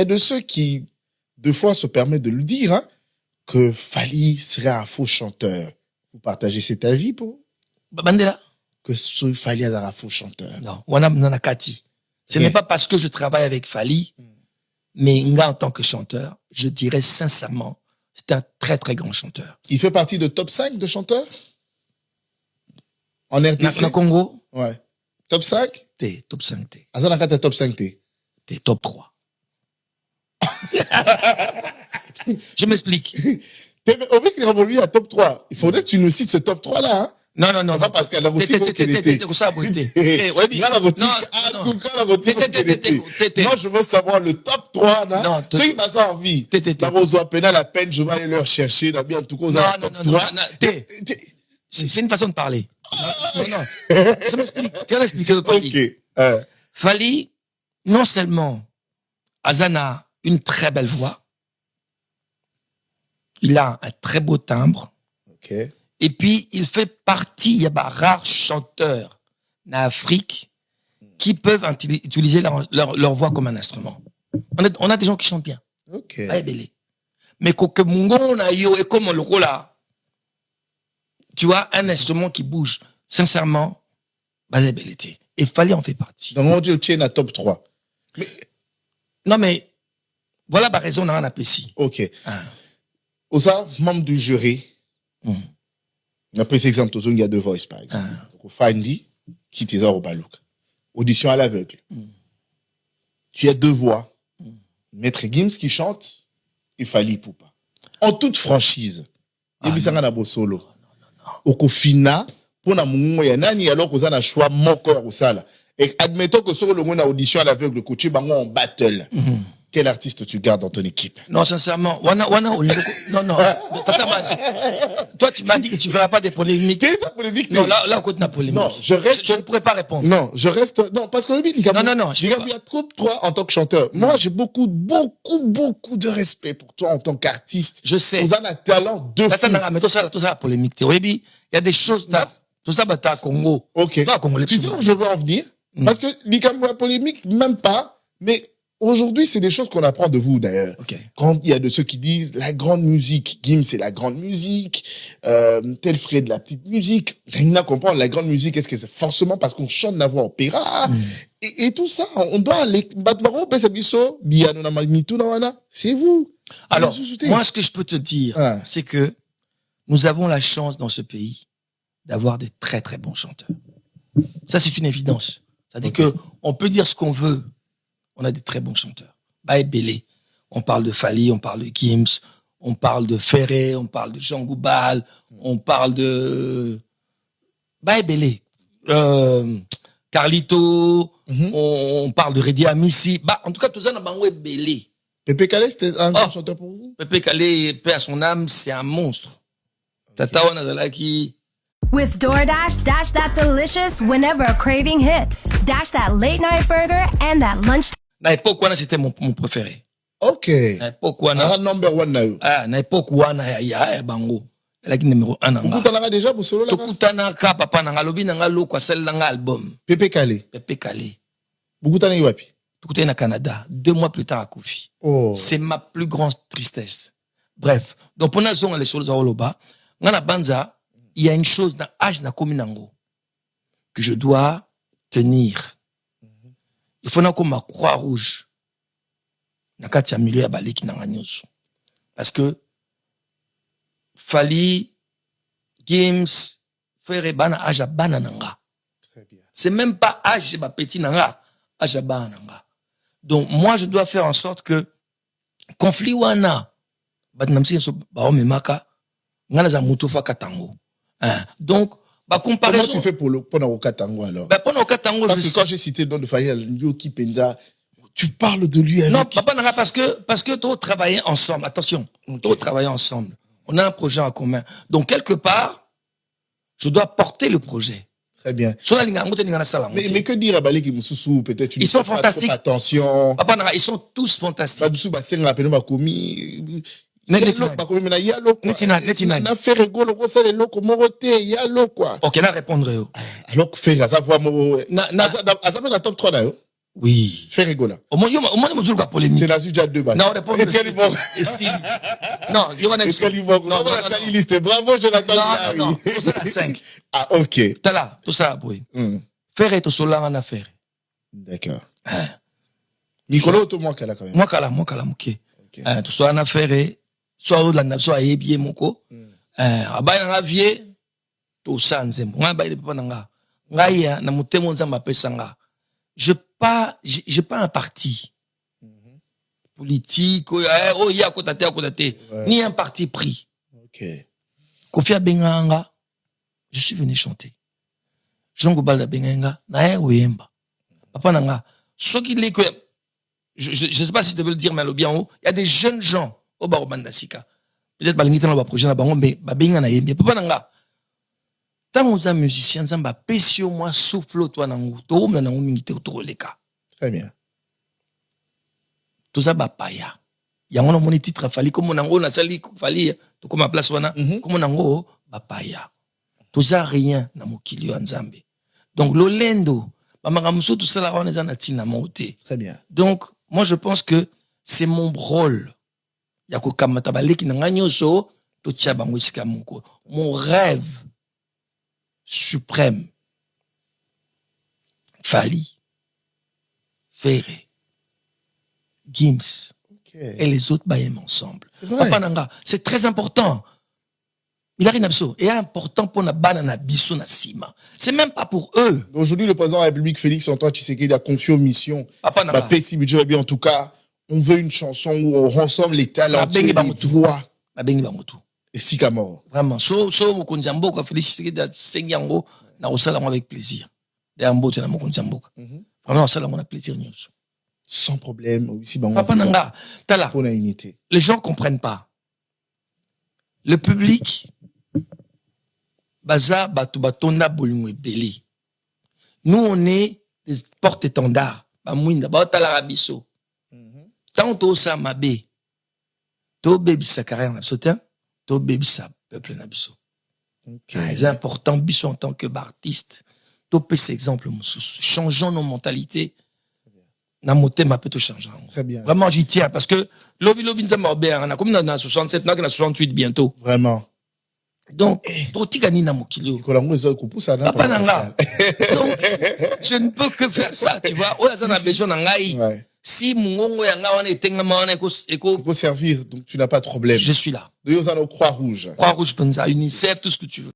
Il y a de ceux qui, deux fois, se permettent de le dire, hein, que Fally serait un faux chanteur. Vous partagez cet avis, pour Bandela? Que Fally est un faux chanteur. Non, Wana Nanakati. Ce n'est pas parce que je travaille avec Fally, mais Nga, en tant que chanteur, je dirais sincèrement, c'est un très très grand chanteur. Il fait partie de top 5 de chanteurs en RDC? Na Congo? Ouais. Top 5? T'es top 5 T. Azanaka, t'es top 5 T. T'es top 3. Je m'explique. Au mec, il est lui à top 3. Il faudrait que tu nous cites ce top 3 là, hein? Non, non, non. Pas parce qu'à la boutique, Non, je veux savoir le top 3, là. Non, ceux qui n'ont pas envie. La peine, je vais aller leur chercher, là, bien, tout cas, non, c'est une façon de parler. Non, non. Je m'explique. Tu vas m'expliquer le Fally. Ok. Fally, non seulement, Azana, une très belle voix. Il a un très beau timbre. Ok. Et puis, il fait partie, il y a des rares chanteurs en Afrique qui peuvent utiliser leur voix comme un instrument. On a des gens qui chantent bien. Ok. Mais que Mungo na yo et comme le là, tu vois, un instrument qui bouge. Sincèrement, et Fally en fait partie. Donc, mon Dieu, tu es à top 3. Mais, non, mais, voilà la raison, on a un appétit. Ok. Osa, membre du jury. Après cet exemple, il y a deux voices, par exemple. Fandi, qui t'es au Balouk. Audition à l'aveugle. Tu as deux voix. Maître Gims qui chante et Fally Poupa. En toute franchise. Et puis ça a un solo. Au Kofina, pour na mungo ya nani alors qu'on a un choix moqueur au sala. Et admettons que sur le monde audition à l'aveugle, coaché bango en battle. Quel artiste tu gardes dans ton équipe? Non, sincèrement, non, toi, tu m'as dit que tu ne feras pas des polémiques. Qu'est-ce que ça polémique? Non, là, on continue la polémique. Non, je ne pourrais pas répondre. Non, je reste, non, parce que le il y a trop toi en tant que chanteur. Moi, j'ai beaucoup de respect pour toi en tant qu'artiste. Je sais. Vous avez un talent de fou. Mais tout ça, la polémique. Il y a des choses, tout ça, à Congo. Ok. Tu sais où je veux en venir? Parce que, la polémique, même pas, mais aujourd'hui, c'est des choses qu'on apprend de vous, d'ailleurs. Okay. Quand il y a de ceux qui disent la grande musique, Gims, c'est la grande musique, tel ferait de la petite musique. On comprend la grande musique, est-ce que c'est forcément parce qu'on chante la voix opéra? Et tout ça, on doit aller, c'est vous. Alors, moi, ce que je peux te dire, c'est que nous avons la chance dans ce pays d'avoir des très, très bons chanteurs. Ça, c'est une évidence. C'est-à-dire que on peut dire ce qu'on veut. On a des très bons chanteurs. Belé. On parle de Fally, on parle de Gims, on parle de Ferré, on parle de Jean Goubal, on parle de Belé. Carlito, on parle de Redi Amissi. En tout cas, tout ça, on a Belé. Pépé Calais, c'était un grand chanteur pour vous? Pépé Calais, paix à son âme, c'est un monstre. Tata Wanazalaki. With DoorDash, dash that delicious whenever a craving hits. Dash that late night burger and that lunch. Na époque, c'était mon préféré. Ok. Na époque, number one na yo. Na époque, ya bango. Elle est numéro 1 nanga. Vous t'en déjà pour solo là? Tokutana ka papa nanga lobi nanga lo kwa sel nanga album. Pépé Calais. Pépé Calais. Beaucoup t'en eu wapi? Tokutana na Canada. 2 mois plus tard à Kofi. Oh. C'est ma plus grande tristesse. Bref. Donc, pour nous, les choses à Oloba, ngana banza, il y a une chose dans l'âge na kominango que je dois tenir. Il faut que ma croix rouge na kati ya milieu ya baleki na nyoso. Parce que Fally, Gims, Ferré bana aja bana nanga. Très bien. C'est même pas âge ba petit nanga, aja bana nanga. Donc moi je dois faire en sorte que conflit wana badnamsi so ba memaka ngana za mutofa katango. Donc, comparaison. Comment tu fais pour le Katango alors? Pendant Katango, parce que quand j'ai cité le nom de Fally Yoki Penda, tu parles de lui avec... Non, papa n'a parce que tu travailler ensemble. Attention, tu travailler ensemble. On a un projet en commun. Donc, quelque part, je dois porter le projet. Très bien. Mais que dire à Balé qui Moussoussou, peut-être ils sont fantastiques. Attention. Papa, ils sont tous fantastiques. Na fait rigolo ko ça les loko moroté ya lo quoi. OK, na répondre yo. Alors que faire ça voix mo na top 3 là yo. Oui. Faire rigoler. Au moins, il y a polémique. C'est la suite de base. Non, répondre. Et si. Non, il y a une non, la liste. Bravo, Jonathan. Non, tout ça, 5. Ah, ok. T'as là, tout ça, oui. Faire et tout cela en affaire. D'accord. Nicolas, tout moi, qu'elle a quand même. Moi, ok. Tout ça en affaire, soit au landa, soit à ébier, moko. Abaya nga vie, tout ça, nzembo. Nga baye de papa nga. Nga ya, na mutemo nzamba pesanga. J'ai pas un parti politique, ni un parti pris. Ok. Kofi Abenganga, je suis venu chanter. Jean Gobalda Benga, na wemba. Papa nanga, ce qui l'est que, je sais pas si je devais le dire, mais le bien haut, il y a des jeunes gens au Barobandasika. Peut-être balingita na ba projet na bango, mais ba benga na yembi. Papa nanga, tant aux musiciens, zamba pesio moi souffle toi nangu, to na nangu mingite autour leka. Très bien. Tout ça ba paya. Yango na moni titre fali comme nango na sali fali to comme place wana, comme nango ba paya. Tout ça rien na mokili wa nzambe. Donc l'olendo, ba mangamuso tout ça la wana za na tina moté. Très bien. Donc moi je pense que c'est mon rôle. Yako kamata baleki na nganyoso to tia bango isika moko. Mon rêve suprême. Fali, Ferré, Gims, et les autres baillent ensemble. Papa Nanga, c'est très important. Il a rien abso. Et important pour na banana biso na sima. C'est même pas pour eux. Aujourd'hui, le président de la République, Félix Antoine Tshisekedi, a confié aux missions. Papa Nanga. En tout cas, on veut une chanson où on rassemble les talents, les voix. Et Sikamoro. Vraiment. So, Mokonjambo, quand Félix Tshisekedi a sengi yango, na osala avec plaisir. D'ailleurs, mbote na Mokonjambo. Vraiment, ça, on a plaisir, news. Sans problème. Aussi, Papa Nanga, t'as là. Pour la unité. Les gens comprennent pas. Le public, baza, batonda, bolingwe, belé. Nous, on est des porte-étendards. Bamouinda, batala-rabiso. Tant to sa mabé, to bébi sa carrière na biso, to bébi sa peuple na biso. C'est important, biso en tant que artiste. To pe cet exemple, changeons nos mentalités. Na moté ma peut tout changer. Très bien. Vraiment, j'y tiens parce que lobi nzamba bien, on a comme dans 67, on a 68 bientôt. Vraiment. Donc, to tigani na mokilio. Papa Nanga. Donc, je ne peux que faire ça, tu vois. Oya zana besoin na ngai. Si mungongo yanga wana etengama wana eko pour servir, donc tu n'as pas de problème. Je suis là. De Yozano Croix-Rouge. Croix-Rouge, Penza, UNICEF, tout ce que tu veux.